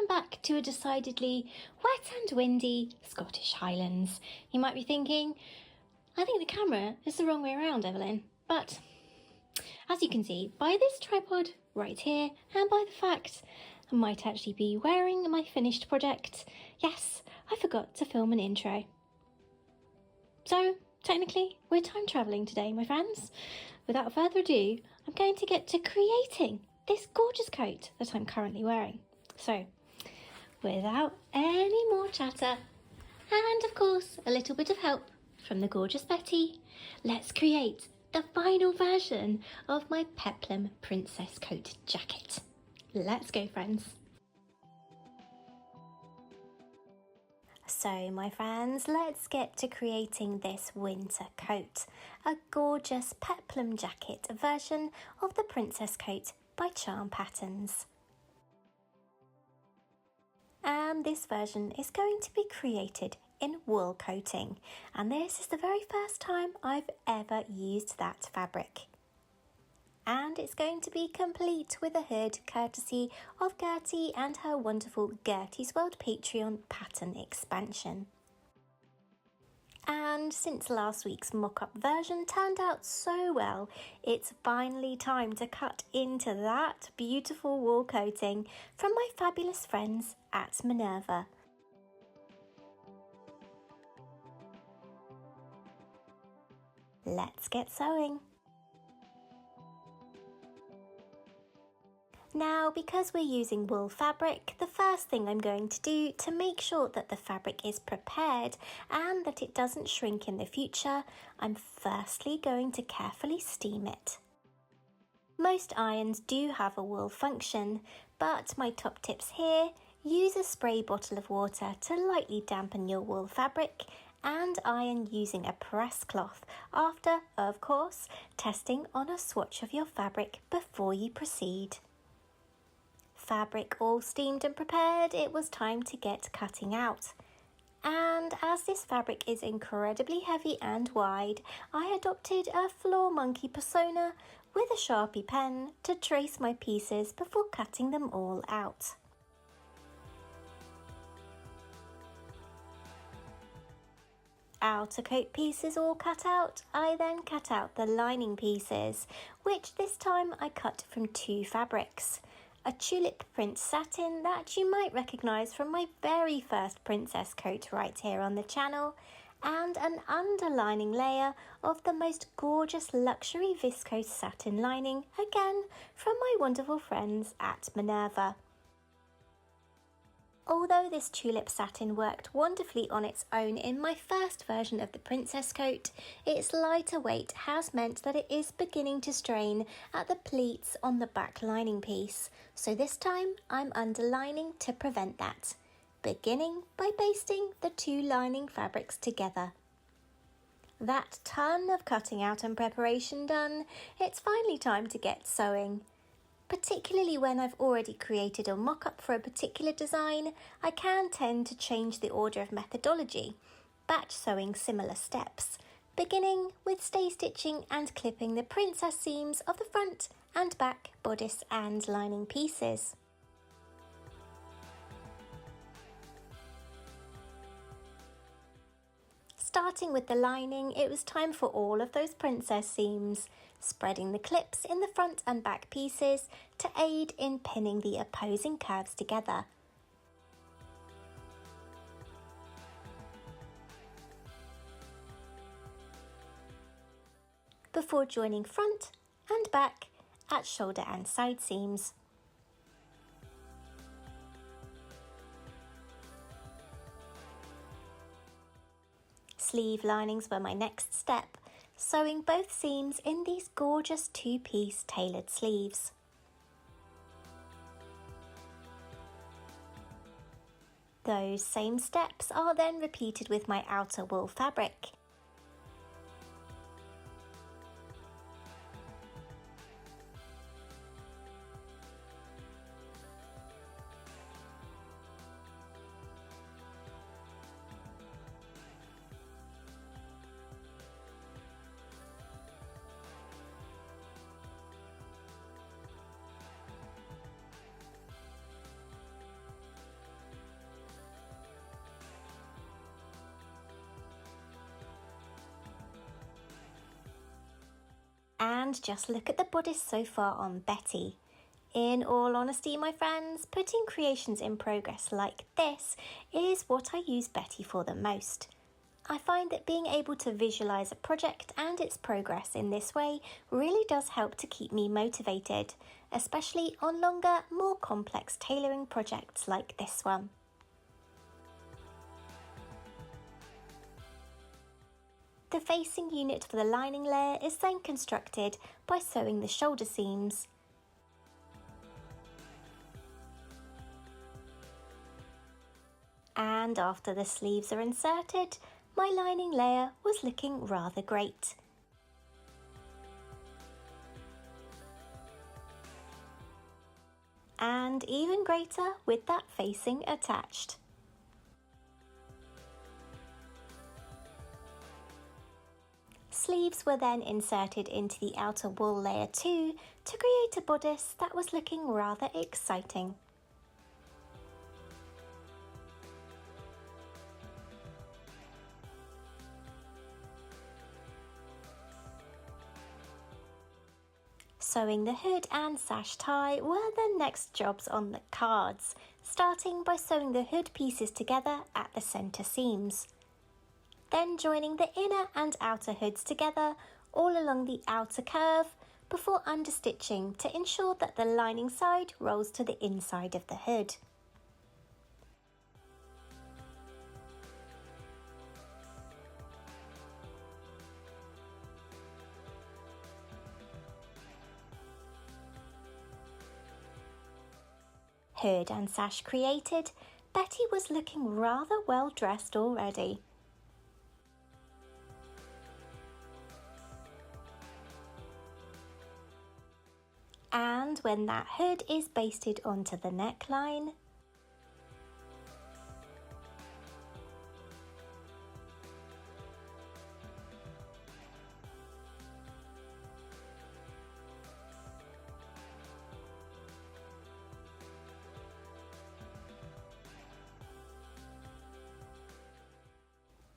welcome back to a decidedly wet and windy Scottish Highlands. You might be thinking, I think the camera is the wrong way around, Evelyn. But as you can see by this tripod right here and by the fact I might actually be wearing my finished project, yes, I forgot to film an intro. So technically we're time travelling today, my friends. Without further ado, I'm going to get to creating this gorgeous coat that I'm currently wearing. So, without any more chatter, and of course a little bit of help from the gorgeous Betty, let's create the final version of my Peplum princess coat jacket. Let's go, friends. So my friends, let's get to creating this winter coat, a gorgeous Peplum jacket version of the princess coat by Charm Patterns. And this version is going to be created in wool coating, and this is the very first time I've ever used that fabric. And it's going to be complete with a hood courtesy of Gertie and her wonderful Gertie's World Patreon pattern expansion. And since last week's mock-up version turned out so well, it's finally time to cut into that beautiful wool coating from my fabulous friends at Minerva. Let's get sewing. Now, because we're using wool fabric, the first thing I'm going to do to make sure that the fabric is prepared and that it doesn't shrink in the future, I'm firstly going to carefully steam it. Most irons do have a wool function, but my top tips here: use a spray bottle of water to lightly dampen your wool fabric and iron using a press cloth after, of course, testing on a swatch of your fabric before you proceed. Fabric all steamed and prepared, it was time to get cutting out. And as this fabric is incredibly heavy and wide, I adopted a floor monkey persona with a Sharpie pen to trace my pieces before cutting them all out. Outer coat pieces all cut out, I then cut out the lining pieces, which this time I cut from two fabrics. A tulip print satin that you might recognise from my very first princess coat right here on the channel, and an underlining layer of the most gorgeous luxury viscose satin lining, again from my wonderful friends at Minerva. Although this tulip satin worked wonderfully on its own in my first version of the princess coat, its lighter weight has meant that it is beginning to strain at the pleats on the back lining piece, so this time I'm underlining to prevent that, beginning by basting the two lining fabrics together. That ton of cutting out and preparation done, it's finally time to get sewing. Particularly when I've already created a mock-up for a particular design, I can tend to change the order of methodology, batch sewing similar steps, beginning with stay stitching and clipping the princess seams of the front and back bodice and lining pieces. Starting with the lining, it was time for all of those princess seams, spreading the clips in the front and back pieces to aid in pinning the opposing curves together. Before joining front and back at shoulder and side seams. Sleeve linings were my next step, sewing both seams in these gorgeous two-piece tailored sleeves. Those same steps are then repeated with my outer wool fabric. And just look at the bodice so far on Betty. In all honesty, my friends, putting creations in progress like this is what I use Betty for the most. I find that being able to visualise a project and its progress in this way really does help to keep me motivated, especially on longer, more complex tailoring projects like this one. The facing unit for the lining layer is then constructed by sewing the shoulder seams. And after the sleeves are inserted, my lining layer was looking rather great. And even greater with that facing attached. Sleeves were then inserted into the outer wool layer too to create a bodice that was looking rather exciting. Sewing the hood and sash tie were the next jobs on the cards, starting by sewing the hood pieces together at the centre seams. Then joining the inner and outer hoods together all along the outer curve before understitching to ensure that the lining side rolls to the inside of the hood. Hood and sash created, Betty was looking rather well dressed already. And when that hood is basted onto the neckline,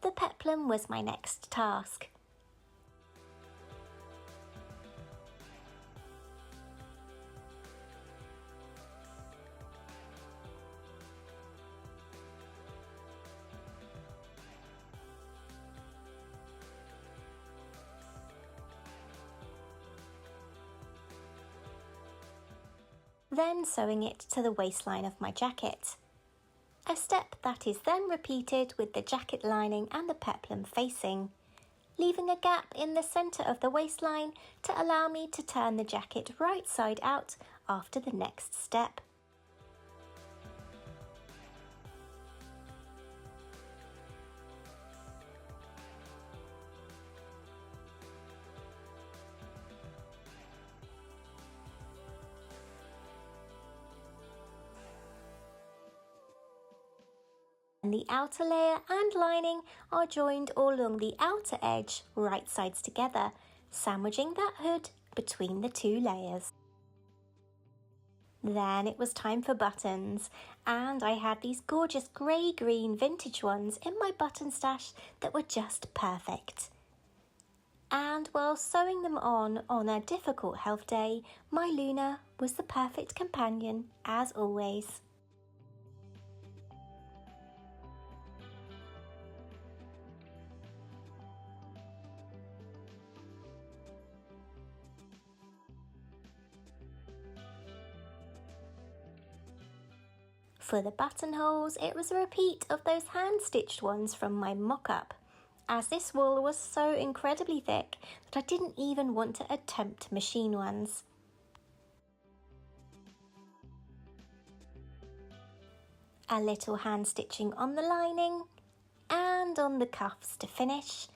the peplum was my next task. Then sewing it to the waistline of my jacket. A step that is then repeated with the jacket lining and the peplum facing, leaving a gap in the centre of the waistline to allow me to turn the jacket right side out after the next step. And the outer layer and lining are joined all along the outer edge, right sides together, sandwiching that hood between the two layers. Then it was time for buttons, and I had these gorgeous grey-green vintage ones in my button stash that were just perfect. And while sewing them on a difficult health day, my Luna was the perfect companion as always. For the buttonholes, it was a repeat of those hand-stitched ones from my mock-up, as this wool was so incredibly thick that I didn't even want to attempt machine ones. A little hand-stitching on the lining and on the cuffs to finish,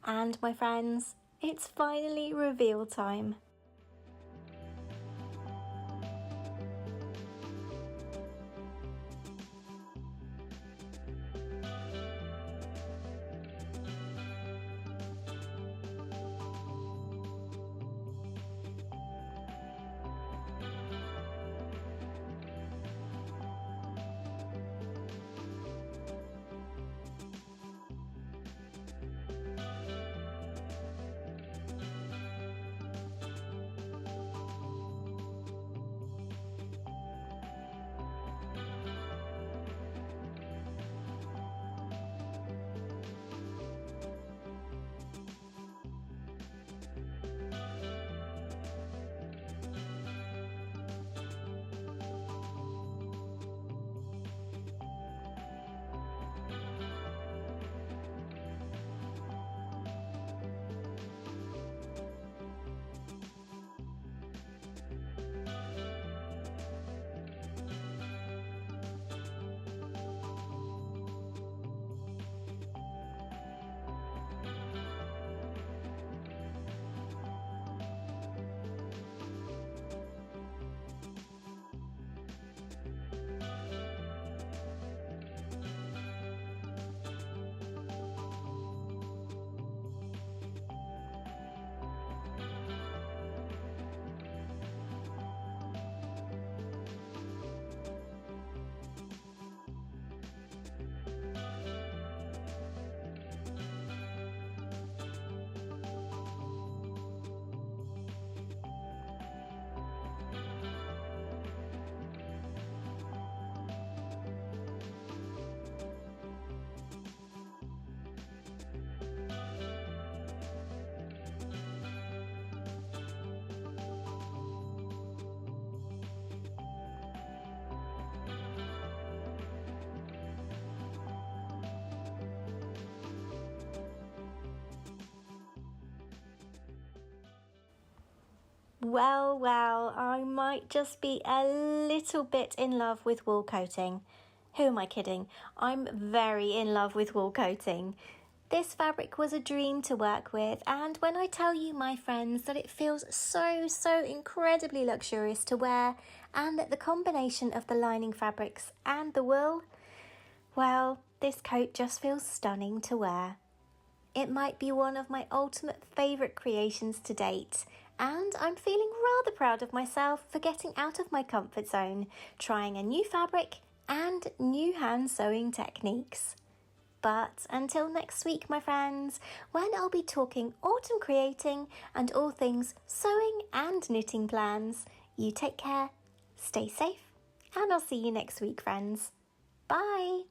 and my friends, it's finally reveal time. Well, I might just be a little bit in love with wool coating. Who am I kidding? I'm very in love with wool coating. This fabric was a dream to work with, and when I tell you, my friends, that it feels so incredibly luxurious to wear, and that the combination of the lining fabrics and the wool, well, this coat just feels stunning to wear. It might be one of my ultimate favourite creations to date, and I'm feeling rather proud of myself for getting out of my comfort zone, trying a new fabric and new hand sewing techniques. But until next week, my friends, when I'll be talking autumn creating and all things sewing and knitting plans, you take care, stay safe, and I'll see you next week, friends. Bye!